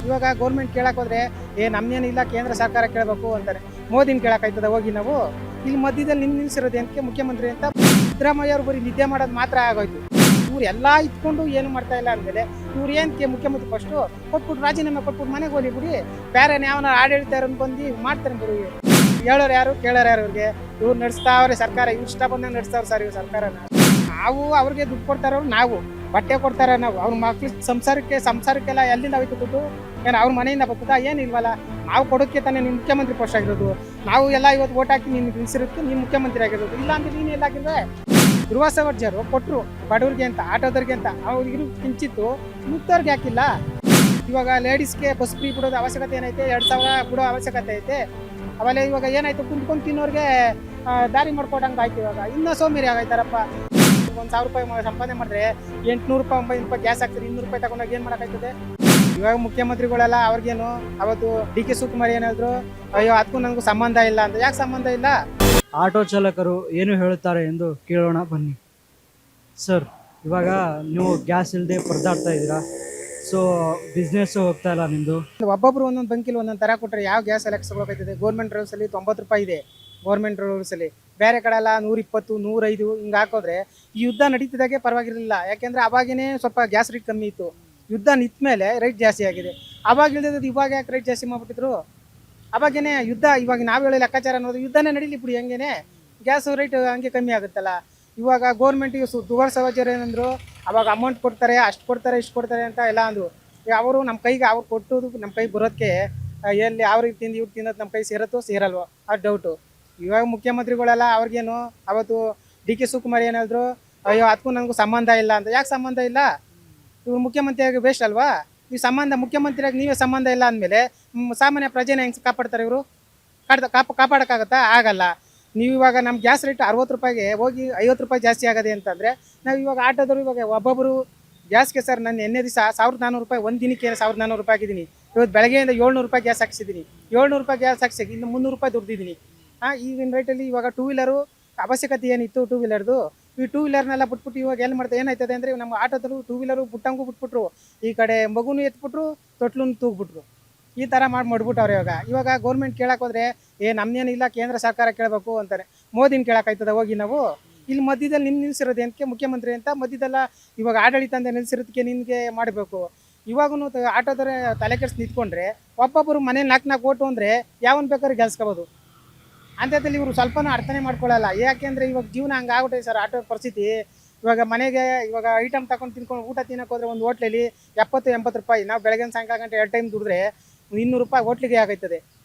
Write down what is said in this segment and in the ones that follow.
ಇವಾಗ ಗೌರ್ಮೆಂಟ್ ಕೇಳಕ್ಕೆ ಹೋದ್ರೆ ನಮ್ನೇನಿಲ್ಲ ಕೇಂದ್ರ ಸರ್ಕಾರ ಕೇಳಬೇಕು ಅಂತಾರೆ. ಮೋದಿನ ಕೇಳಕ್ಕಾಯ್ತದ ಹೋಗಿ ನಾವು? ಇಲ್ಲಿ ಮಧ್ಯದಲ್ಲಿ ನಿಲ್ಲಿಸಿರೋದು ಏನಕ್ಕೆ ಮುಖ್ಯಮಂತ್ರಿ ಅಂತ ಸಿದ್ದರಾಮಯ್ಯ ಅವರು ಬರೀ ನಿದ್ದೆ ಮಾಡೋದು ಮಾತ್ರ ಆಗೋಯ್ತು. ಇವ್ರು ಎಲ್ಲ ಇಟ್ಕೊಂಡು ಏನು ಮಾಡ್ತಾ ಇಲ್ಲ ಅಂದಮೇಲೆ ಇವ್ರು ಏನಕ್ಕೆ ಮುಖ್ಯಮಂತ್ರಿ ಫಸ್ಟು ಕೊಟ್ಬಿಟ್ಟು ರಾಜೀನಾಮೆ ಕೊಟ್ಬಿಟ್ಟು ಮನೆಗೆ ಹೋಗಿ ಬಿಡಿ. ಬೇರೆ ಯಾವನ ಆಡಳಿತ ಬಂದು ಮಾಡ್ತಾರೆ ಬಿಡಿ. ಹೇಳೋರು ಯಾರು ಕೇಳೋರು ಯಾರು? ಇವ್ರಿಗೆ ಇವ್ರು ನಡೆಸ್ತಾವ್ರೆ ಸರ್ಕಾರ, ಇವ್ರು ಇಷ್ಟ ಬಂದಾಗ ನಡೆಸ್ತಾವ್ರೆ ಸರ್ ಇವ್ರು ಸರ್ಕಾರನ. ನಾವು ಅವ್ರಿಗೆ ದುಡ್ಡು ಕೊಡ್ತಾರವ್ರು, ನಾವು ಬಟ್ಟೆ ಕೊಡ್ತಾರೆ, ನಾವು ಅವ್ರ ಮಕ್ಳು ಸಂಸಾರಕ್ಕೆಲ್ಲ ಎಲ್ಲಿಂದ ಹೋಯ್ತು ದುಡ್ಡು? ಏನು ಅವ್ರ ಮನೆಯಿಂದ ಬರ್ತದ? ಏನಿಲ್ವಲ್ಲ. ನಾವು ಕೊಡೋಕ್ಕೆ ತಾನೇ ನೀನು ಮುಖ್ಯಮಂತ್ರಿ ಪೋಸ್ಟ್ ಆಗಿರೋದು. ನಾವು ಎಲ್ಲ ಇವತ್ತು ಓಟ್ ಹಾಕಿ ನೀನು ನಿಲ್ಸಿರೋದಕ್ಕೆ ನೀನು ಮುಖ್ಯಮಂತ್ರಿ ಆಗಿರೋದು. ಇಲ್ಲ ಅಂದ್ರೆ ನೀನು ಎಲ್ಲಾಗಿಲ್ವೇ? ಧ್ರುವ ಸರ್ಜರು ಕೊಟ್ಟರು ಬಡವ್ರಿಗೆ ಅಂತ, ಆಟೋದವ್ರಿಗೆ ಅಂತ, ಅವ್ರಿಗೆ ಕಿಂಚಿತ್ತು, ಮುಕ್ತವ್ರಿಗೆ ಹಾಕಿಲ್ಲ. ಇವಾಗ ಲೇಡೀಸ್ಗೆ ಬಸ್ ಫ್ರೀ ಬಿಡೋದು ಅವಶ್ಯಕತೆ ಏನೈತೆ? 2000 ಬಿಡೋ ಅವಶ್ಯಕತೆ ಐತೆ. ಆಮೇಲೆ ಇವಾಗ ಏನಾಯ್ತು, ಕುಂತ್ಕೊಂಡು ತಿನ್ನೋರಿಗೆ ದಾರಿ ಮಾಡ್ಕೊಡಂಗೆ ಆಯ್ತು. ಇವಾಗ ಇನ್ನೂ ಸೋಮೇರಿ ಆಗೈತಾರಪ್ಪ. 1000 ರೂಪಾಯಿ ಸಂಪಾದನೆ ಮಾಡಿದ್ರೆ 800 ರೂಪಾಯಿ 900 ರೂಪಾಯಿ ಗ್ಯಾಸ್ ಹಾಕ್ತಾರೆ. 200 ರೂಪಾಯಿ ತಗೊಂಡಾಗ ಏನು ಮಾಡೋಕ್ಕಾಯ್ತದೆ? ಇವಾಗ ಮುಖ್ಯಮಂತ್ರಿಗಳೆಲ್ಲ ಅವ್ರಿಗೇನು ಅವತ್ತು ಡಿ.ಕೆ. ಶಿವಕುಮಾರ್ ಏನಾದ್ರು ಅಯ್ಯೋ ಅದಕ್ಕೂ ನನಗೂ ಸಂಬಂಧ ಇಲ್ಲ ಅಂತ. ಯಾಕೆ ಸಂಬಂಧ ಇಲ್ಲ? ಆಟೋ ಚಾಲಕರು ಏನು ಹೇಳುತ್ತಾರೆ ಎಂದು ಕೇಳೋಣ ಬನ್ನಿ. ಸರ್, ಇವಾಗ ನೀವು ಗ್ಯಾಸ್ ಇಲ್ಲದೆ ಪರದಾಡ್ತಾ ಇದ್ದೀರಾ. ಸೊ ಬಿಸ್ನೆಸ್ ಹೋಗ್ತಾ ಇಲ್ಲ ನಿಮ್ಮದು. ಒಬ್ಬೊಬ್ರು ಒಂದೊಂದು ಬಂಕಿಲಿ ಒಂದೊಂದು ಥರ ಕೊಟ್ಟರೆ ಯಾವ ಗ್ಯಾಸ್ ಎಲ್ಲ ತಗೋಬೇಕಾಯ್ತದೆ? ಗೌರ್ಮೆಂಟ್ ರೂಲ್ಸಲ್ಲಿ 90 ರೂಪಾಯಿ ಇದೆ. ಗೌರ್ಮೆಂಟ್ ರೂಲ್ಸಲ್ಲಿ ಬೇರೆ ಕಡೆ ಎಲ್ಲ 120 105 ಹಿಂಗೆ ಹಾಕೋದ್ರೆ ಈ ಯುದ್ಧ ನಡೀತಿದ್ದಾಗೆ ಪರವಾಗಿರಲಿಲ್ಲ. ಯಾಕೆಂದರೆ ಅವಾಗೇ ಸ್ವಲ್ಪ ಗ್ಯಾಸ್ ರೇಟ್ ಕಮ್ಮಿ ಇತ್ತು. ಯುದ್ಧ ನಿಂತ ಮೇಲೆ ರೇಟ್ ಜಾಸ್ತಿ ಆಗಿದೆ. ಅವಾಗ ಇಲ್ದಿದ್ದು ಇವಾಗ ಯಾಕೆ ರೇಟ್ ಜಾಸ್ತಿ ಮಾಡಿಬಿಟ್ಟಿದ್ರು? ಅವಾಗೇನೆ ಯುದ್ಧ, ಇವಾಗ ನಾವು ಹೇಳೋ ಲೆಕ್ಕಾಚಾರ ಅನ್ನೋದು ಯುದ್ಧನೇ ನಡೀಲಿ ಬಿಡಿ, ಹಂಗೇನೆ ಗ್ಯಾಸ್ ರೇಟ್ ಹಂಗೆ ಕಮ್ಮಿ ಆಗುತ್ತಲ್ಲ. ಇವಾಗ ಗೌರ್ಮೆಂಟಿಗೆ ಧ್ರುವ ಸರ್ಜರು ಏನಂದ್ರು, ಅವಾಗ ಅಮೌಂಟ್ ಕೊಡ್ತಾರೆ, ಅಷ್ಟು ಕೊಡ್ತಾರೆ, ಇಷ್ಟು ಕೊಡ್ತಾರೆ ಅಂತ ಎಲ್ಲ ಅಂದರು. ಅವರು ನಮ್ಮ ಕೈಗೆ ಅವ್ರು ಕೊಟ್ಟೋದು ನಮ್ಮ ಕೈಗೆ ಬರೋದಕ್ಕೆ ಎಲ್ಲಿ ಅವ್ರಿಗೆ ತಿಂದು ಇವ್ರು ತಿನ್ನೋದು ನಮ್ಮ ಕೈ ಸೇರುತ್ತೋ ಸೇರಲ್ವೋ ಅದು ಡೌಟು. ಇವಾಗ ಮುಖ್ಯಮಂತ್ರಿಗಳೆಲ್ಲ ಅವ್ರಿಗೇನು ಅವತ್ತು ಡಿ.ಕೆ. ಶಿವಕುಮಾರ್ ಏನಾದ್ರು ಅಯ್ಯೋ ಅದಕ್ಕೂ ನನಗೂ ಸಂಬಂಧ ಇಲ್ಲ ಅಂತ. ಯಾಕೆ ಸಂಬಂಧ ಇಲ್ಲ? ಇವ್ರು ಮುಖ್ಯಮಂತ್ರಿಯಾಗಿ ವೇಸ್ಟ್ ಅಲ್ವಾ? ಈ ಸಂಬಂಧ ಮುಖ್ಯಮಂತ್ರಿಯಾಗಿ ನೀವೇ ಸಂಬಂಧ ಇಲ್ಲ ಅಂದಮೇಲೆ ಸಾಮಾನ್ಯ ಪ್ರಜೆನ ಹೆಂಗೆ ಕಾಪಾಡ್ತಾರೆ ಇವರು? ಕಾಪಾಡೋಕ್ಕಾಗತ್ತಾ? ಆಗಲ್ಲ. ನೀವು ಇವಾಗ ನಮ್ಮ ಗ್ಯಾಸ್ ರೇಟ್ 60 ರೂಪಾಯಿಗೆ ಹೋಗಿ 50 ರೂಪಾಯಿ ಜಾಸ್ತಿ ಆಗದೆ ಅಂತಂದರೆ ನಾವು ಇವಾಗ ಆಟೋದವರು ಇವಾಗ ಒಬ್ಬೊಬ್ಬರು ಗ್ಯಾಸ್ಗೆ ಸರ್ ನಾನು ಎಣ್ಣೆ ದಿವಸ 1400 ರೂಪಾಯಿ, ಒಂದು ದಿನಕ್ಕೆ 1400 ರೂಪಾಯಿ ಆಗಿದ್ದೀನಿ. ಇವತ್ತು ಬೆಳಗ್ಗೆಯಿಂದ 700 ರೂಪಾಯಿ ಗ್ಯಾಸ್ ಹಾಕ್ಸಿದ್ದೀನಿ. 700 ರೂಪಾಯಿ ಗ್ಯಾಸ್ ಹಾಕ್ಸಿ ಇನ್ನು 300 ರೂಪಾಯಿ ದುಡ್ದಿದ್ದೀನಿ. ಈಗಿನ ರೇಟಲ್ಲಿ ಇವಾಗ ಟೂ ವೀಲರು ಅವಶ್ಯಕತೆ ಏನಿತ್ತು ಟೂ ವೀಲರ್ದು? ಈ ಟೂ ವೀಲರ್ನೆಲ್ಲ ಬಿಟ್ಬಿಟ್ಟು ಇವಾಗ ಏನು ಮಾಡ್ತಾ ಏನಾಯ್ತದೆ ಅಂದರೆ ನಮ್ಮ ಆಟೋದರು ಟೂ ವೀಲರು ಬಿಟ್ಟಂಗೂ ಬಿಟ್ಬಿಟ್ರು. ಈ ಕಡೆ ಮಗುನೂ ಎತ್ಬಿಟ್ರು, ತೊಟ್ಲನ್ನು ತೂಗ್ಬಿಟ್ರು. ಈ ಥರ ಮಾಡ್ಬಿಟ್ಟವ್ರೆ. ಇವಾಗ ಗೌರ್ಮೆಂಟ್ ಕೇಳಕ್ಕೆ ಹೋದ್ರೆ ನಮ್ನೇನಿಲ್ಲ ಕೇಂದ್ರ ಸರ್ಕಾರ ಕೇಳಬೇಕು ಅಂತಾರೆ. ಮೋದಿನ ಕೇಳಕ್ಕಾಯ್ತದ ಹೋಗಿ ನಾವು? ಇಲ್ಲಿ ಮಧ್ಯದಲ್ಲಿ ನಿಲ್ಲಿಸಿರೋದು ಏನಕ್ಕೆ ಮುಖ್ಯಮಂತ್ರಿ ಅಂತ? ಮಧ್ಯದಲ್ಲ ಇವಾಗ ಆಡಳಿತ ಅಂತ ನಿಲ್ಲಿಸಿರೋದಕ್ಕೆ ನಿನಗೆ ಮಾಡಬೇಕು. ಇವಾಗೂ ಆಟೋದವರೇ ತಲೆ ಕೆಡಿಸಿ ನಿಂತ್ಕೊಂಡ್ರೆ ಒಬ್ಬೊಬ್ಬರು ಮನೇಲಿ 4 ಓಟು ಅಂದರೆ ಯಾವನ್ ಬೇಕಾದ್ರೂ ಗೆಲ್ಸ್ಕೋಬೋದು. ಅಂಥದ್ದಲ್ಲಿ ಇವರು ಸ್ವಲ್ಪನೂ ಅರ್ಥನೇ ಮಾಡ್ಕೊಳ್ಳಲ್ಲ. ಯಾಕೆಂದರೆ ಇವಾಗ ಜೀವನ ಹಂಗೆ ಆಗ್ಬಿಟ್ಟೆ ಸರ್ ಆಟೋ ಪರಿಸ್ಥಿತಿ. ಇವಾಗ ಮನೆಗೆ ಇವಾಗ ಐಟಮ್ ತಗೊಂಡು ತಿನ್ಕೊಂಡು ಊಟ ತಿನ್ನೋಕೆ ಹೋದ್ರೆ ಒಂದು ಹೋಟ್ಲಲ್ಲಿ 70-80 ರೂಪಾಯಿ. ನಾವು ಬೆಳಗ್ಗೆ ಸಾಯಂಕಾಲ ಗಂಟೆ 2 ಟೈಮ್ ದುಡಿದ್ರೆ 200 ರೂಪಾಯಿ ಹೋಟ್ಲಿಗೆ ಆಗೈತದೆ.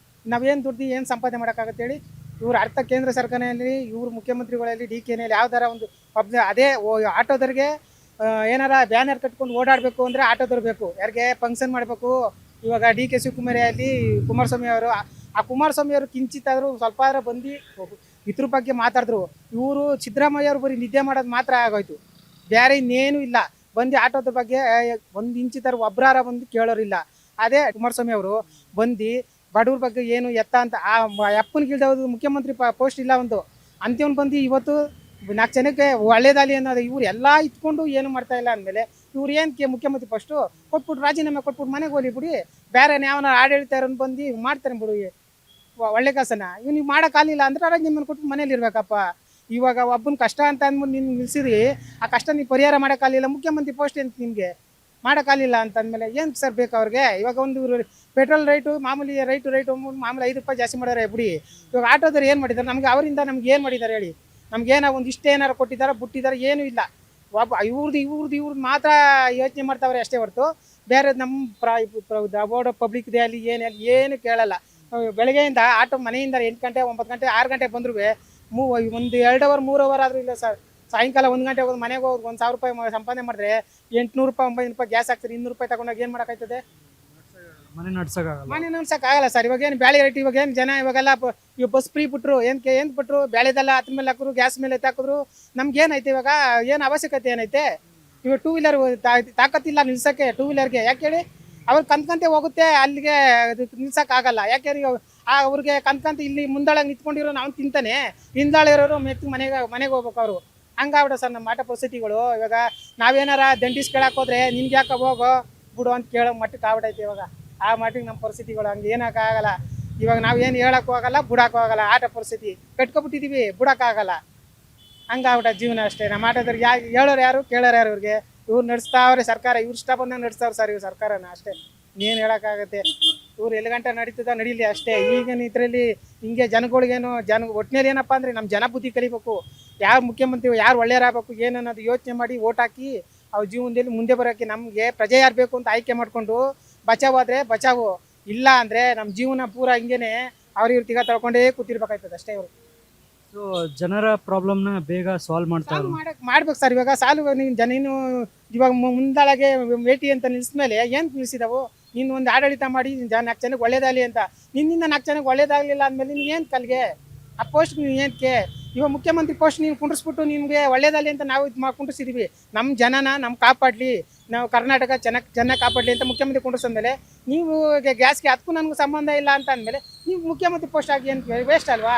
ನಾವೇನು ದುಡ್ದು ಏನು ಸಂಪಾದನೆ ಮಾಡೋಕ್ಕಾಗತ್ತೆ ಹೇಳಿ? ಇವ್ರು ಅರ್ಥ ಕೇಂದ್ರ ಸರ್ಕಾರದಲ್ಲಿ ಇವ್ರು ಮುಖ್ಯಮಂತ್ರಿಗಳಲ್ಲಿ ಡಿ.ಕೆ.ನಲ್ಲಿ ಯಾವ ಥರ ಒಂದು ಅದೇ ಆಟೋದವ್ರಿಗೆ ಏನಾರ ಬ್ಯಾನರ್ ಕಟ್ಕೊಂಡು ಓಡಾಡಬೇಕು ಅಂದರೆ ಆಟೋದವ್ರು ಬೇಕು. ಯಾರಿಗೆ ಫಂಕ್ಷನ್ ಮಾಡಬೇಕು. ಇವಾಗ ಡಿ.ಕೆ. ಶಿವಕುಮಾರ್ ಅಲ್ಲಿ ಕುಮಾರಸ್ವಾಮಿ ಅವರು, ಆ ಕುಮಾರಸ್ವಾಮಿ ಅವರು ಕಿಂಚಿತ್ತಾದರೂ ಸ್ವಲ್ಪ ಬಂದು ಇದ್ರ ಬಗ್ಗೆ ಮಾತಾಡಿದ್ರು. ಇವರು ಸಿದ್ದರಾಮಯ್ಯ ಅವರು ಬರೀ ನಿದ್ದೆ ಮಾಡೋದು ಮಾತ್ರ ಆಗೋಯ್ತು, ಬೇರೆ ಇನ್ನೇನು ಇಲ್ಲ. ಬಂದು ಆಟೋದ್ರ ಬಗ್ಗೆ ಒಂದು ಇಂಚಿತರ ಒಬ್ಬರಾರ ಬಂದು ಕೇಳೋರಿಲ್ಲ. ಅದೇ ಕುಮಾರಸ್ವಾಮಿ ಅವರು ಬಂದು ಬಡವ್ರ ಬಗ್ಗೆ ಏನು ಎತ್ತ ಅಂತ ಆ ಅಪ್ಪನಿಗಿಲ್ದವ್ರು ಮುಖ್ಯಮಂತ್ರಿ ಪೋಸ್ಟ್ ಇಲ್ಲ ಒಂದು ಅಂತ್ಯವ್ನು ಬಂದು ಇವತ್ತು 4 ಜನಕ್ಕೆ ಒಳ್ಳೇದಾಗಲಿ ಅನ್ನೋದು. ಇವ್ರು ಎಲ್ಲ ಇಟ್ಕೊಂಡು ಏನು ಮಾಡ್ತಾ ಇಲ್ಲ ಅಂದಮೇಲೆ ಇವ್ರು ಏನಕ್ಕೆ ಮುಖ್ಯಮಂತ್ರಿ ಫಸ್ಟು ಕೊಟ್ಬಿಟ್ಟು ರಾಜೀನಾಮೆ ಕೊಟ್ಬಿಟ್ಟು ಮನೆಗೆ ಹೋಗಿ ಬಿಡಿ. ಬೇರೆ ಯಾವನ ಆಡಳಿತ ಬಂದು ಮಾಡ್ತಾರೆ ಬಿಡು ಒಳ್ಳೆ ಕೆಲಸನ. ನೀವು ಮಾಡೋಕ್ಕಾಗಲಿಲ್ಲ ಅಂದ್ರೆ ರಾಜೀನಾಮೆ ಕೊಟ್ಟು ಮನೇಲಿ ಇರಬೇಕಪ್ಪ. ಇವಾಗ ಒಬ್ಬನ ಕಷ್ಟ ಅಂತ ಅಂದ್ಬಿಟ್ಟು ನೀನು ನಿಲ್ಸಿದ್ರಿ, ಆ ಕಷ್ಟ ನೀವು ಪರಿಹಾರ ಮಾಡೋಕ್ಕಾಗಲಿಲ್ಲ. ಮುಖ್ಯಮಂತ್ರಿ ಪೋಸ್ಟ್ ಅಂತ ನಿಮಗೆ ಮಾಡೋಕ್ಕಾಗಲಿಲ್ಲ ಅಂತಂದಮೇಲೆ ಏನು ಸರ್ ಬೇಕು ಅವ್ರಿಗೆ? ಇವಾಗ ಒಂದು ಪೆಟ್ರೋಲ್ ರೇಟು ಮಾಮೂಲಿ ರೈಟು ಮಾಮೂಲಿ 5 ರೂಪಾಯಿ ಜಾಸ್ತಿ ಮಾಡ್ಯಾರೆ ಬಿಡಿ. ಇವಾಗ ಆಟೋದವ್ರು ಏನು ಮಾಡಿದ್ದಾರೆ? ನಮಗೆ ಅವರಿಂದ ನಮ್ಗೆ ಏನು ಮಾಡಿದ್ದಾರೆ ಹೇಳಿ? ನಮಗೇನೋ ಒಂದು ಇಷ್ಟ ಏನಾರು ಕೊಟ್ಟಿದ್ದಾರೆ, ಬಿಟ್ಟಿದ್ದಾರೆ, ಏನೂ ಇಲ್ಲ. ಇವ್ರದ್ದು ಮಾತ್ರ ಯೋಚನೆ ಮಾಡ್ತಾವ್ರೆ ಅಷ್ಟೇ ಹೊರತು ಬೇರೆ ನಮ್ಮ ಬೋರ್ಡ್ ಪಬ್ಲಿಕ್ದೇ ಅಲ್ಲಿ ಏನು ಕೇಳಲ್ಲ. ಬೆಳಗ್ಗೆಯಿಂದ ಆಟೋ ಮನೆಯಿಂದ 8 ಗಂಟೆ 9 ಗಂಟೆ 6 ಗಂಟೆ ಬಂದರೂ ಒಂದು 2 ಅವರ್ 3 ಅವರ್ ಆದರೂ ಇಲ್ಲ ಸರ್. ಸಾಯಂಕಾಲ 1 ಗಂಟೆ ಹೋಗಿ ಮನೆಗೆ ಹೋಗಿ 1000 ರೂಪಾಯಿ ಸಂಪಾದನೆ ಮಾಡಿದ್ರೆ 800 ರೂಪಾಯಿ 900 ರೂಪಾಯಿ ಗ್ಯಾಸ್ ಹಾಕ್ತಾರೆ. 200 ರೂಪಾಯಿ ತಗೊಂಡಾಗ ಏನು ಮಾಡೋಕ್ಕಾಯ್ತದೆ? ಮನೆ ನಡ್ಸೋಕ್ಕಾಗಲ್ಲ ಸರ್. ಇವಾಗೇನು ಬ್ಯಾಳೆ ರೇಟ್, ಇವಾಗೇನು ಜನ ಇವಾಗೆಲ್ಲ ಬಸ್ ಫ್ರೀ ಬಿಟ್ಟರು, ಏನು ಬಿಟ್ಟರು? ಬ್ಯಾಳೆದೆಲ್ಲ ಹತ್ರ ಮೇಲೆ ಹಾಕಿದ್ರು, ಗ್ಯಾಸ್ ಮೇಲೆ ಹಾಕಿದ್ರು. ನಮ್ಗೇನೈತೆ ಇವಾಗ? ಏನು ಅವಶ್ಯಕತೆ ಏನೈತೆ? ಇವಾಗ ಟೂ ವೀಲರ್ ತಾಕತ್ತಿಲ್ಲ ನಿಲ್ಸೋಕ್ಕೆ. ಟೂ ವೀಲರ್ಗೆ ಯಾಕೆ ಹೇಳಿ? ಅವ್ರು ಕಂತ್ಕಂತೆ ಹೋಗುತ್ತೆ, ಅಲ್ಲಿಗೆ ನಿಲ್ಸೋಕ್ಕಾಗಲ್ಲ. ಯಾಕೆ ಅವ್ರಿಗೆ ಕಂತ್ಕಂತ ಇಲ್ಲಿ ಮುಂದಾಳಾಗ ನಿಂತ್ಕೊಂಡಿರೋ ನಾವು ತಿಂತಾನೆ, ಹಿಂದಾಳಿರೋರು ಮೆತ್ತಿ ಮನೆಗೆ ಹೋಗ್ಬೇಕು ಅವರು. ಹಂಗಾಗ್ಬಿಡ ಸರ್ ನಮ್ಮ ಆಟ ಪರಿಸ್ಥಿತಿಗಳು. ಇವಾಗ ನಾವೇನಾರ ದಂಡಿಸ್ ಕೇಳಕ್ಕೆ ಹೋದ್ರೆ ನಿನ್ಗೆ ಯಾಕೆ ಹೋಗೋ ಬಿಡು ಅಂತ ಕೇಳೋ ಮಟ್ಟಕ್ಕೆ ಆಗ್ಬಿಟ್ಟೈತೆ ಇವಾಗ. ಆ ಮಟ್ಟಿಗೆ ನಮ್ಮ ಪರಿಸ್ಥಿತಿಗಳು ಹಂಗೆ ಏನಕ್ಕಾಗಲ್ಲ. ಇವಾಗ ನಾವು ಏನು ಹೇಳಕ್ಕೂ ಆಗಲ್ಲ, ಬಿಡಕ್ಕೂ ಆಗಲ್ಲ. ಆಟ ಪರಿಸ್ಥಿತಿ ಕಟ್ಕೊಬಿಟ್ಟಿದ್ದೀವಿ, ಬಿಡೋಕ್ಕಾಗಲ್ಲ. ಹಂಗಾಗ್ಬಿಟ್ಟ ಜೀವನ ಅಷ್ಟೇ. ನಮ್ಮ ಆಟೋದವ್ರಿಗೆ ಹೇಳೋರು ಯಾರು, ಕೇಳೋರು ಯಾರು? ಇವ್ರಿಗೆ ಇವ್ರು ನಡೆಸ್ತಾವ್ರೆ ಸರ್ಕಾರ, ಇವ್ರು ಇಷ್ಟ ಬಂದಾಗ ನಡೆಸ್ತಾವ್ರೆ ಸರ್ ಇವ್ರು ಸರ್ಕಾರನ ಅಷ್ಟೇ. ಏನು ಹೇಳೋಕ್ಕಾಗತ್ತೆ? ಇವ್ರು ಎಲ್ಲಿ ಗಂಟೆ ನಡೀತದ ನಡೀಲಿ ಅಷ್ಟೇ. ಈಗಿನ ಇದರಲ್ಲಿ ಹಿಂಗೆ ಜನಗಳಿಗೇನು ಒಟ್ಟಿನಲ್ಲಿ ಏನಪ್ಪ ಅಂದರೆ ನಮ್ಮ ಜನ ಬುದ್ಧಿ ಕಲಿಬೇಕು. ಯಾರು ಮುಖ್ಯಮಂತ್ರಿ, ಯಾರು ಒಳ್ಳೆಯರಾಗಬೇಕು ಏನು ಅನ್ನೋದು ಯೋಚನೆ ಮಾಡಿ ಓಟ್ ಹಾಕಿ ಅವ್ರ ಜೀವನದಲ್ಲಿ ಮುಂದೆ ಬರೋಕ್ಕೆ ನಮಗೆ ಪ್ರಜೆ ಯಾರು ಬೇಕು ಅಂತ ಆಯ್ಕೆ ಮಾಡಿಕೊಂಡು ಬಚಾವಾದರೆ ಬಚಾವು, ಇಲ್ಲ ಅಂದರೆ ನಮ್ಮ ಜೀವನ ಪೂರ ಹಿಂಗೇನೆ ಇವ್ರು ತಿಗ ತಳ್ಕೊಂಡೇ ಕೂತಿರ್ಬೇಕಾಯ್ತದೆ ಅಷ್ಟೇ. ಇವರು ಸೊ ಜನರ ಪ್ರಾಬ್ಲಮ್ನ ಬೇಗ ಸಾಲ್ವ್ ಮಾಡ್ತಾರೆ. ಮಾಡ್ಬೇಕು ಸರ್. ಇವಾಗ ಸಾಲು ನೀನು ಇವಾಗ ಮುಂದಾಳಗೆ ಭೇಟಿ ಅಂತ ನಿಲ್ಸ್ಮೇಲೆ ಏನು ನಿಲ್ಸಿದಾವು? ನೀನು ಒಂದು ಆಡಳಿತ ಮಾಡಿ 4 ಜನಕ್ಕೆ ಒಳ್ಳೇದಾಗಲಿ ಅಂತ, ನಿನ್ನಿಂದ 4 ಜನಕ್ಕೆ ಒಳ್ಳೇದಾಗಲಿಲ್ಲ ಅಂದಮೇಲೆ ನೀನು ಏನು ಕಲ್ಗೆ ಆ ಪೋಸ್ಟ್ ನೀವು ಏನಕ್ಕೆ? ಇವಾಗ ಮುಖ್ಯಮಂತ್ರಿ ಪೋಸ್ಟ್ ನೀವು ಕುಂಡ್ರಿಸ್ಬಿಟ್ಟು ನಿಮಗೆ ಒಳ್ಳೇದಾಗಲಿ ಅಂತ ನಾವು ಇದು ಕುಂಡ್ರಿಸಿದ್ದೀವಿ. ನಮ್ಮ ಜನನ ನಮ್ಮ ಕಾಪಾಡಲಿ, ನಾವು ಕರ್ನಾಟಕ ಚೆನ್ನಾಗಿ ಕಾಪಾಡಲಿ ಅಂತ ಮುಖ್ಯಮಂತ್ರಿ ಕುಂಡ್ರಿಸಿದ್ಮೇಲೆ ನೀವು ಗ್ಯಾಸ್ಗೆ ಅದಕ್ಕೂ ನನಗೂ ಸಂಬಂಧ ಇಲ್ಲ ಅಂತ ಅಂದಮೇಲೆ ನೀವು ಮುಖ್ಯಮಂತ್ರಿ ಪೋಸ್ಟ್ ಆಗಿ ಏನು ವೇಸ್ಟ್ ಅಲ್ವಾ?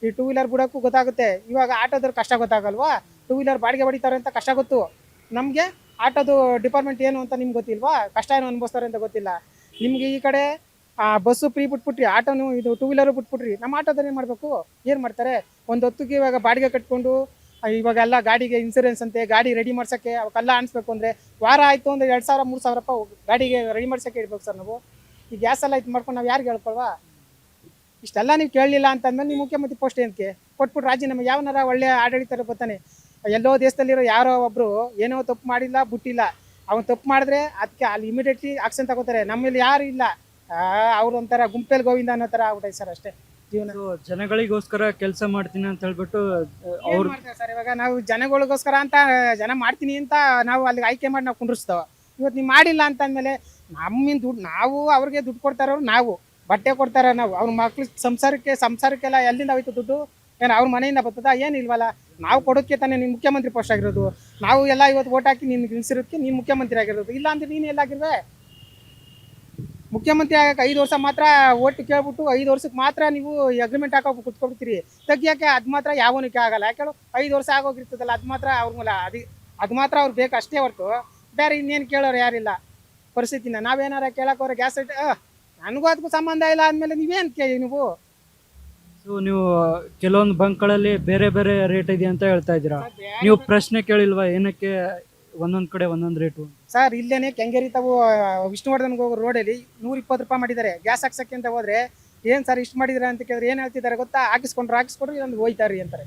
ಈ 2 ವೀಲರ್ ಬಿಡೋಕ್ಕೂ ಗೊತ್ತಾಗುತ್ತೆ. ಇವಾಗ ಆಟೋದ್ರ ಕಷ್ಟ ಗೊತ್ತಾಗಲ್ವಾ? 2 ವೀಲರ್ ಬಾಡಿಗೆ ಹೊಡಿತಾರೆ ಅಂತ ಕಷ್ಟ ಗೊತ್ತು ನಮಗೆ. ಆಟೋದು ಡಿಪಾರ್ಟ್ಮೆಂಟ್ ಏನು ಅಂತ ನಿಮ್ಗೆ ಗೊತ್ತಿಲ್ವಾ? ಕಷ್ಟ ಏನು ಅನುಭವಿಸ್ತಾರೆ ಅಂತ ಗೊತ್ತಿಲ್ಲ ನಿಮಗೆ. ಈ ಕಡೆ ಬಸ್ಸು ಫ್ರೀ ಬಿಟ್ಬಿಟ್ರಿ, ಆಟೋನು ಇದು 2 ವೀಲರು ಬಿಟ್ಬಿಟ್ರಿ. ನಮ್ಮ ಆಟೋದವ್ರು ಏನು ಮಾಡಬೇಕು? ಏನು ಮಾಡ್ತಾರೆ? ಒಂದು ಹೊತ್ತಿಗೆ ಇವಾಗ ಬಾಡಿಗೆ ಕಟ್ಕೊಂಡು ಇವಾಗೆಲ್ಲ ಗಾಡಿಗೆ ಇನ್ಸೂರೆನ್ಸ್ ಅಂತೆ, ಗಾಡಿ ರೆಡಿ ಮಾಡ್ಸೋಕ್ಕೆ ಅವಕ್ಕೆಲ್ಲ ಅನಿಸ್ಬೇಕು ಅಂದರೆ ವಾರ ಆಯಿತು ಅಂದರೆ 2,000 3,000 ರೂಪಾಯಿ ಗಾಡಿಗೆ ರೆಡಿ ಮಾಡ್ಸೋಕ್ಕೆ ಇಡ್ಬೇಕು ಸರ್ ನಾವು. ಈ ಗ್ಯಾಸ್ ಎಲ್ಲ ಇದು ಮಾಡ್ಕೊಂಡು ನಾವು ಯಾರಿಗೆ ಹೇಳ್ಕೊಳ್ವಾ? ಇಷ್ಟೆಲ್ಲ ನೀವು ಕೇಳಲಿಲ್ಲ ಅಂತಂದ್ಮೇಲೆ ನೀವು ಮುಖ್ಯಮಂತ್ರಿ ಪೋಸ್ಟ್ ಏನಕ್ಕೆ ಕೊಟ್ಬಿಟ್ಟು ರಾಜೀನಾಮೆ ಯಾವನಾರ ಒಳ್ಳೆ ಆಡಳಿತ ಬರ್ತಾನೆ? ಎಲ್ಲೋ ದೇಶದಲ್ಲಿರೋ ಯಾರೋ ಒಬ್ಬರು ಏನೋ ತಪ್ಪು ಮಾಡಿಲ್ಲ ಬಿಟ್ಟಿಲ್ಲ, ಅವ್ನು ತಪ್ಪು ಮಾಡಿದ್ರೆ ಅದಕ್ಕೆ ಅಲ್ಲಿ ಇಮಿಡಿಯೇಟ್ಲಿ ಆಕ್ಷನ್ ತಗೋತಾರೆ. ನಮ್ಮಲ್ಲಿ ಯಾರು ಇಲ್ಲ, ಅವ್ರು ಒಂಥರ ಗುಂಪೆಲ್ ಗೋವಿಂದ ಅನ್ನೋ ಥರ ಆಗ್ಬಿಟ್ಟೈತೆ ಸರ್ ಅಷ್ಟೇ ಜೀವನ. ಜನಗಳಿಗೋಸ್ಕರ ಕೆಲಸ ಮಾಡ್ತೀನಿ ಅಂತ ಹೇಳ್ಬಿಟ್ಟು ಅವ್ರು ಮಾಡ್ತಾರೆ ಸರ್. ಇವಾಗ ನಾವು ಜನಗಳಿಗೋಸ್ಕರ ಅಂತ ಜನ ಮಾಡ್ತೀನಿ ಅಂತ ನಾವು ಅಲ್ಲಿಗೆ ಆಯ್ಕೆ ಮಾಡಿ ನಾವು ಕುಂಡ್ರಿಸ್ತಾವ. ಇವತ್ತು ನೀವು ಮಾಡಿಲ್ಲ ಅಂತ ಅಂದಮೇಲೆ ನಮ್ಮಿಂದ ದುಡ್ಡು ನಾವು ಅವ್ರಿಗೆ ದುಡ್ಡು ಕೊಡ್ತಾರವ್ರು, ನಾವು ಬಟ್ಟೆ ಕೊಡ್ತಾರೆ, ನಾವು ಅವ್ರ ಮಕ್ಳು ಸಂಸಾರಕ್ಕೆಲ್ಲ ಎಲ್ಲಿಂದ ಹೋಯ್ತು ದುಡ್ಡು? ಏನು ಅವ್ರ ಮನೆಯಿಂದ ಬರ್ತದ? ಏನಿಲ್ವಲ್ಲ. ನಾವು ಕೊಡೋಕ್ಕೆ ತಾನೇ ನೀನು ಮುಖ್ಯಮಂತ್ರಿ ಪೋಸ್ಟ್ ಆಗಿರೋದು. ನಾವು ಎಲ್ಲ ಇವತ್ತು ಓಟ್ ಹಾಕಿ ನಿನ್ಗೆ ನಿಲ್ಸಿರೋದಕ್ಕೆ ನೀನು ಮುಖ್ಯಮಂತ್ರಿ ಆಗಿರೋದು. ಇಲ್ಲ ಅಂದ್ರೆ ನೀನು ಎಲ್ಲಾಗಿರುವೆ? ಮುಖ್ಯಮಂತ್ರಿ ಆಗಕ್ಕೆ 5 ವರ್ಷ ಮಾತ್ರ ಓಟ್ ಕೇಳ್ಬಿಟ್ಟು 5 ವರ್ಷಕ್ಕೆ ಮಾತ್ರ ನೀವು ಅಗ್ರಿಮೆಂಟ್ ಹಾಕೋ ಕುತ್ಕೊಬಿಡ್ತೀರಿ. ತೆಗಿಯೋಕ್ಕೆ ಅದು ಮಾತ್ರ ಯಾವನಕ್ಕೆ ಆಗಲ್ಲ. ಯಾಕೇಳು? 5 ವರ್ಷ ಆಗೋಗಿರ್ತದಲ್ಲ, ಅದು ಮಾತ್ರ ಅವ್ರ ಮೂಲ ಅದು ಮಾತ್ರ ಅವ್ರು ಬೇಕು ಅಷ್ಟೇ ಹೊರತು ಬೇರೆ ಇನ್ನೇನು ಕೇಳೋರು ಯಾರಿಲ್ಲ. ಪರಿಸ್ಥಿತಿನ ನಾವೇನಾರ ಕೇಳೋಕೋರೆ ಗ್ಯಾಸ್ ರೇಟ್ ನನಗೂ ಅದಕ್ಕೂ ಸಂಬಂಧ ಇಲ್ಲ ಅಂದಮೇಲೆ ನೀವೇನು ಕೇಳಿ ನೀವು? ಸೊ ನೀವು ಕೆಲವೊಂದು ಬಂಕ್ಗಳಲ್ಲಿ ಬೇರೆ ಬೇರೆ ರೇಟ್ ಇದೆ ಅಂತ ಹೇಳ್ತಾ ಇದ್ದೀರಾ. ನೀವು ಪ್ರಶ್ನೆ ಕೇಳಿಲ್ವಾ ಏನಕ್ಕೆ ಒಂದೊಂದು ಕಡೆ ಒಂದೊಂದು ರೇಟು? ಸರ್ ಇಲ್ಲೇನೆ ಕೆಂಗೇರಿ ತಾವು ವಿಷ್ಣುವರ್ಧನ್ಗೆ ಹೋಗೋ ರೋಡಲ್ಲಿ 120 ರೂಪಾಯಿ ಮಾಡಿದ್ದಾರೆ ಗ್ಯಾಸ್ ಹಾಕ್ಸಕ್ಕೆ ಅಂತ ಹೋದ್ರೆ. ಏನು ಸರ್ ಇಷ್ಟು ಮಾಡಿದ್ರೆ ಅಂತ ಕೇಳಿದ್ರೆ ಏನು ಹೇಳ್ತಿದ್ದಾರೆ ಗೊತ್ತಾ? ಹಾಕಿಸ್ಕೊಂಡ್ರೆ ಇದೊಂದು ಹೋಯ್ತಾರೆ ಅಂತಾರೆ.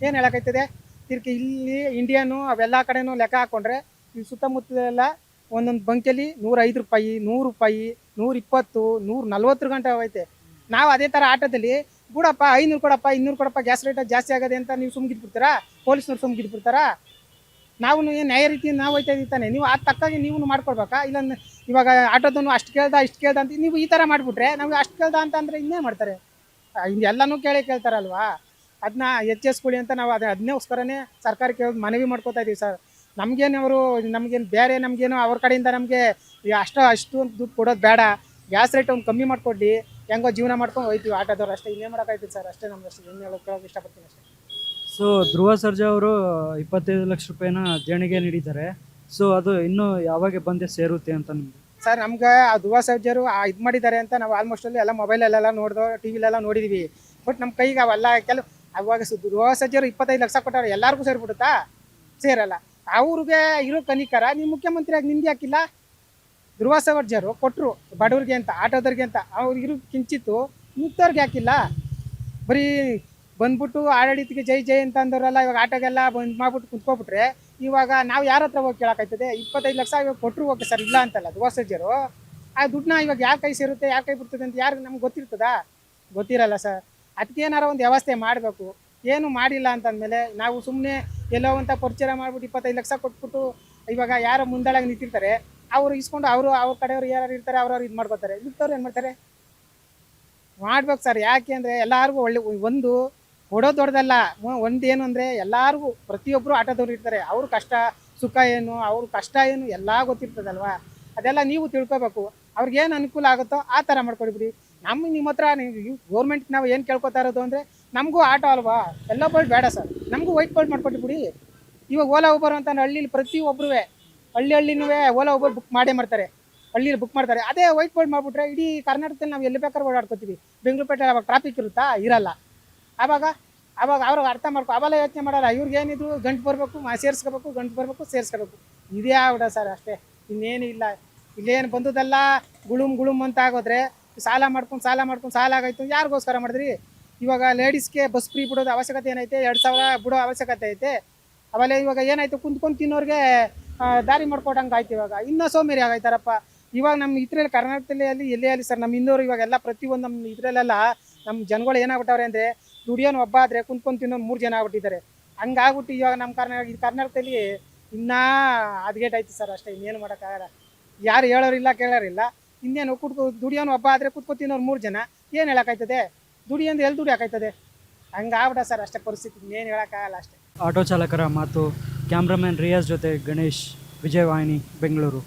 ಏನು ಹೇಳೋಕ್ಕಾಯ್ತದೆ? ತಿರ್ಗಿ ಇಲ್ಲಿ ಇಂಡಿಯನು ಅವೆಲ್ಲ ಕಡೆನೂ ಲೆಕ್ಕ ಹಾಕ್ಕೊಂಡ್ರೆ ಈ ಸುತ್ತಮುತ್ತಲೆಲ್ಲ ಒಂದೊಂದು ಬಂಕಲ್ಲಿ 105 ರೂಪಾಯಿ, 100 ರೂಪಾಯಿ, 120, 140 ಗಂಟೆ ಹೋಗೈತೆ. ನಾವು ಅದೇ ಥರ ಆಟೋದಲ್ಲಿ ಬಿಡಪ್ಪ 500 ಕೊಡಪ್ಪ, 200 ಕೊಡಪ್ಪ, ಗ್ಯಾಸ್ ರೇಟ್ ಜಾಸ್ತಿ ಆಗದೆ ಅಂತ ನೀವು ಸುಮ್ಗಿದ್ಬಿಡ್ತೀರಾ? ಪೊಲೀಸ್ನವ್ರು ಸುಮ್ಗಿದ್ಬಿಡ್ತಾರಾ? ನಾವು ಏನು ನ್ಯಾಯ ರೀತಿ ನಾವು ಹೋಯ್ತಾ ಇದ್ದಾನೆ. ನೀವು ಅದು ತಕ್ಕಾಗಿ ನೀವು ಮಾಡ್ಕೊಡ್ಬೇಕಾ? ಇಲ್ಲ ಇವಾಗ ಆಟೋದನ್ನು ಅಷ್ಟು ಕೇಳ್ದ ಇಷ್ಟು ಕೇಳ್ದ ಅಂತ ನೀವು ಈ ಥರ ಮಾಡಿಬಿಟ್ರೆ ನಮ್ಗೆ ಅಷ್ಟು ಕೇಳ್ದ ಅಂತ ಅಂದರೆ ಇನ್ನೇನು ಮಾಡ್ತಾರೆ? ಎಲ್ಲನೂ ಕೇಳ್ತಾರಲ್ವಾ? ಅದನ್ನ ಹೆಚ್ಚಿಸ್ಕೊಳ್ಳಿ ಅಂತ ನಾವು ಅದನ್ನೇಗೋಸ್ಕರನೇ ಸರ್ಕಾರಕ್ಕೆ ಮನವಿ ಮಾಡ್ಕೋತಾ ಇದ್ದೀವಿ ಸರ್. ನಮಗೇನು ನಮಗೇನು ಬೇರೆ ನಮಗೇನು ಅವ್ರ ಕಡೆಯಿಂದ ನಮಗೆ ಅಷ್ಟು ದುಡ್ಡು ಕೊಡೋದು ಬೇಡ. ಗ್ಯಾಸ್ ರೇಟ್ ಒಂದು ಕಮ್ಮಿ ಮಾಡಿಕೊಡ್ಲಿ, ಹೆಂಗೋ ಜೀವನ ಮಾಡ್ಕೊಂಡು ಹೋಯ್ತೀವಿ ಆಟೋದವ್ರು ಅಷ್ಟೇ. ಇನ್ನೇನು ಮಾಡೋಕ್ಕಾಯ್ತೀವಿ ಸರ್ ಅಷ್ಟೇ. ನಮ್ಗೆ ಅಷ್ಟೇ ಏನು ಕೇಳೋಕೆ ಇಷ್ಟಪಡ್ತೀನಿ ಅಷ್ಟೇ. ಸೊ ಧ್ರುವ ಸರ್ಜಾ ಅವರು 25 ಲಕ್ಷ ರೂಪಾಯಿನ ದೇಣಿಗೆ ನೀಡಿದ್ದಾರೆ. ಸೊ ಅದು ಇನ್ನೂ ಯಾವಾಗ ಬಂದೇ ಸೇರುತ್ತೆ ಅಂತ ನಿಮ್ಗೆ? ಸರ್ ನಮ್ಗೆ ಆ ಧ್ರುವ ಸರ್ಜರು ಇದು ಮಾಡಿದ್ದಾರೆ ಅಂತ ನಾವು ಆಲ್ಮೋಸ್ಟ್ ಅಲ್ಲಿ ಎಲ್ಲ ಮೊಬೈಲಲ್ಲೆಲ್ಲ ನೋಡಿದೋ ಟಿ ವಿಲೆಲ್ಲ ನೋಡಿದ್ದೀವಿ. ಬಟ್ ನಮ್ಮ ಕೈಗೆ ಅವೆಲ್ಲ ಅವಾಗ ಧ್ರುವ ಸರ್ಜರು 25 ಲಕ್ಷ ಕೊಟ್ಟಾರೆ. ಎಲ್ಲರಿಗೂ ಸೇರಿಬಿಡುತ್ತಾ? ಸೇರಲ್ಲ. ಅವ್ರಿಗೆ ಇರೋ ಕನಿಕರ ನೀವು ಮುಖ್ಯಮಂತ್ರಿಯಾಗಿ ನಿಮ್ಗೆ ಹಾಕಿಲ್ಲ. ಧ್ರುವ ಸರ್ಜರು ಕೊಟ್ಟರು ಬಡವ್ರಿಗೆ ಅಂತ, ಆಟೋದವ್ರಿಗೆ ಅಂತ, ಅವ್ರಿಗಿರೋ ಕಿಂಚಿತ್ತು ಮಿಕ್ತವ್ರಿಗೆ ಹಾಕಿಲ್ಲ. ಬರೀ ಬಂದ್ಬಿಟ್ಟು ಆಡಳಿತಕ್ಕೆ ಜೈ ಜೈ ಅಂತ ಅಂದವರಲ್ಲ ಇವಾಗ ಆಟೋಗೆಲ್ಲ ಬಂದು ಮಾಡ್ಬಿಟ್ಟು ಕುಂತ್ಕೊಬಿಟ್ರೆ ಇವಾಗ ನಾವು ಯಾರ ಹತ್ರ ಹೋಗಿ ಕೇಳೋಕ್ಕಾಯ್ತದೆ? 25 ಲಕ್ಷ ಇವಾಗ ಕೊಟ್ಟರು ಓಕೆ ಸರ್, ಇಲ್ಲ ಅಂತಲ್ಲ. ಧ್ರುವ ಸರ್ಜರು ಆ ದುಡ್ಡನ್ನ ಇವಾಗ ಯಾರ ಕೈ ಸೇರುತ್ತೆ, ಯಾರ ಕೈ ಬಿಡ್ತದೆ ಅಂತ ಯಾರು ನಮ್ಗೆ ಗೊತ್ತಿರ್ತದಾ? ಗೊತ್ತಿರಲ್ಲ ಸರ್. ಅದಕ್ಕೇನಾರ ಒಂದು ವ್ಯವಸ್ಥೆ ಮಾಡಬೇಕು. ಏನು ಮಾಡಿಲ್ಲ ಅಂತಂದಮೇಲೆ ನಾವು ಸುಮ್ಮನೆ ಎಲ್ಲೋ ಅಂತ ಪರಿಚಯ ಮಾಡಿಬಿಟ್ಟು 25 ಲಕ್ಷ ಕೊಟ್ಬಿಟ್ಟು ಇವಾಗ ಯಾರೋ ಮುಂದಾಳಾಗಿ ನಿಂತಿರ್ತಾರೆ, ಅವರು ಇಸ್ಕೊಂಡು ಅವ್ರ ಕಡೆಯವ್ರು ಯಾರು ಇರ್ತಾರೆ ಅವ್ರವ್ರು ಇದು ಮಾಡ್ಕೋತಾರೆ. ಮಿಕ್ತವ್ರು ಏನು ಮಾಡ್ತಾರೆ? ಮಾಡ್ಬೇಕು ಸರ್. ಯಾಕೆ ಅಂದರೆ ಎಲ್ಲರಿಗೂ ಒಂದು ಕೊಡೋದು ದೊಡ್ಡದಲ್ಲ. ಒಂದು ಏನು ಅಂದರೆ ಎಲ್ಲರಿಗೂ ಪ್ರತಿಯೊಬ್ಬರು ಆಟೋದವ್ರು ಇರ್ತಾರೆ. ಅವ್ರ ಕಷ್ಟ ಸುಖ ಏನು, ಅವ್ರ ಕಷ್ಟ ಏನು ಎಲ್ಲ ಗೊತ್ತಿರ್ತದಲ್ವ. ಅದೆಲ್ಲ ನೀವು ತಿಳ್ಕೊಬೇಕು. ಅವ್ರಿಗೇನು ಅನುಕೂಲ ಆಗುತ್ತೋ ಆ ಥರ ಮಾಡ್ಕೊಡ್ಬಿಡಿ. ನಿಮ್ಮ ಹತ್ರ ನೀವು ಗೌರ್ಮೆಂಟ್ ನಾವು ಏನು ಕೇಳ್ಕೊತಾ ಇರೋದು ಅಂದರೆ ನಮಗೂ ಆಟೋ ಅಲ್ವಾ, ಎಲ್ಲ ಬೋಲ್ಡ್ ಬೇಡ ಸರ್, ನಮಗೂ ವೈಟ್ ಬೋಲ್ಡ್ ಮಾಡ್ಕೊಟ್ಬಿಡಿ. ಇವಾಗ ಓಲಾ ಉಬರ್ ಅಂತ ಹಳ್ಳಿಲಿ ಪ್ರತಿಯೊಬ್ಬರೂ ಹಳ್ಳಿನೂ ಓಲಾ ಉಬರ್ ಬುಕ್ ಮಾಡೇ ಮಾಡ್ತಾರೆ. ಹಳ್ಳಿಯಲ್ಲಿ ಬುಕ್ ಮಾಡ್ತಾರೆ. ಅದೇ ವೈಟ್ ಬೋರ್ಡ್ ಮಾಡಿಬಿಟ್ರೆ ಇಡೀ ಕರ್ನಾಟಕದಲ್ಲಿ ನಾವು ಎಲ್ಲಿ ಬೇಕಾದ್ರೂ ಓಡಾಡ್ಕೋತೀವಿ. ಬೆಂಗಳೂರು ಪೇಟೆ ಅವಾಗ ಟ್ರಾಫಿಕ್ ಇರುತ್ತಾ? ಇರಲ್ಲ. ಆವಾಗ ಅವಾಗ ಅವ್ರಿಗೆ ಅರ್ಥ ಅವೆಲ್ಲ ಯೋಚನೆ ಮಾಡಲ್ಲ. ಇವ್ರಿಗೆ ಏನಿದ್ರು ಗಂಟು ಬರಬೇಕು, ಸೇರಿಸ್ಕೋಬೇಕು, ಗಂಟು ಬರಬೇಕು, ಸೇರಿಸ್ಕೋಬೇಕು. ಇದೇ ಆಗ್ಬಿಡ ಸರ್ ಅಷ್ಟೇ, ಇನ್ನೇನು ಇಲ್ಲ. ಇಲ್ಲೇನು ಬಂದುದೆಲ್ಲ ಗುಳುಮ್ ಅಂತ ಆಗೋದ್ರೆ ಸಾಲ ಮಾಡ್ಕೊಂಡು ಸಾಲ ಆಗಾಯ್ತು. ಯಾರಿಗೋಸ್ಕರ ಮಾಡಿದ್ರಿ? ಇವಾಗ ಲೇಡೀಸ್ಗೆ ಬಸ್ ಫ್ರೀ ಬಿಡೋದು ಅವಶ್ಯಕತೆ ಏನೈತೆ? 2,000 ಬಿಡೋ ಅವಶ್ಯಕತೆ ಐತೆ. ಆಮೇಲೆ ಇವಾಗ ಏನಾಯ್ತು, ಕುಂತ್ಕೊಂಡು ತಿನ್ನೋರಿಗೆ ದಾರಿ ಮಾಡ್ಕೊಡಂಗೆ ಆಯ್ತು. ಇವಾಗ ಇನ್ನೂ ಸೋಮೇರಿ ಆಗೈತಾರಪ್ಪ. ಇವಾಗ ನಮ್ಮ ಇದ್ರಲ್ಲಿ ಕರ್ನಾಟಕದಲ್ಲಿ ಎಲ್ಲೇ ಆಗಲಿ ಸರ್, ನಮ್ಮ ಇನ್ನೋರು ಇವಾಗೆಲ್ಲ ಪ್ರತಿಯೊಂದು ನಮ್ಮ ಇದರಲ್ಲೆಲ್ಲ ನಮ್ಮ ಜನಗಳು ಏನಾಗ್ಬಿಟ್ಟವ್ರೆ ಅಂದರೆ, ದುಡಿಯೋನು ಒಬ್ಬ ಆದರೆ ಕುಂತ್ಕೊಂಡು ತಿನ್ನೋನು 3 ಜನ ಆಗ್ಬಿಟ್ಟಿದ್ದಾರೆ. ಹಂಗಾಗ್ಬಿಟ್ಟು ಇವಾಗ ನಮ್ಮ ಕರ್ನಾಟಕದಲ್ಲಿ ಇನ್ನೂ ಹದಗೆಟ್ ಆಯ್ತು ಸರ್ ಅಷ್ಟೇ, ಇನ್ನೇನು ಮಾಡೋಕ್ಕಾಗಲ್ಲ. ಯಾರು ಹೇಳೋರಿಲ್ಲ ಕೇಳೋರಿಲ್ಲ. ಇನ್ನೇನು ದುಡಿಯೋನು ಒಬ್ಬ ಆದರೆ ಕುತ್ಕೊಂಡು ತಿನ್ನೋರು 3 ಜನ. ಏನು ಹೇಳೋಕ್ಕಾಯ್ತದೆ? ದುಡಿಯಂದು ಎಲ್ಲಿ ದುಡಿಯೋಕ್ಕಾಯ್ತದೆ? ಹಂಗಾಗ್ಬಿಡ ಸರ್ ಅಷ್ಟೇ ಪರಿಸ್ಥಿತಿ, ಇನ್ನೇನು ಹೇಳೋಕ್ಕಾಗಲ್ಲ ಅಷ್ಟೇ. ಆಟೋ ಚಾಲಕರ ಮಾತು. ಕ್ಯಾಮ್ರಾಮನ್ ರಿಯಾಜ್ ಜೊತೆ ಗಣೇಶ್, ವಿಜಯವಾಹಿನಿ, ಬೆಂಗಳೂರು.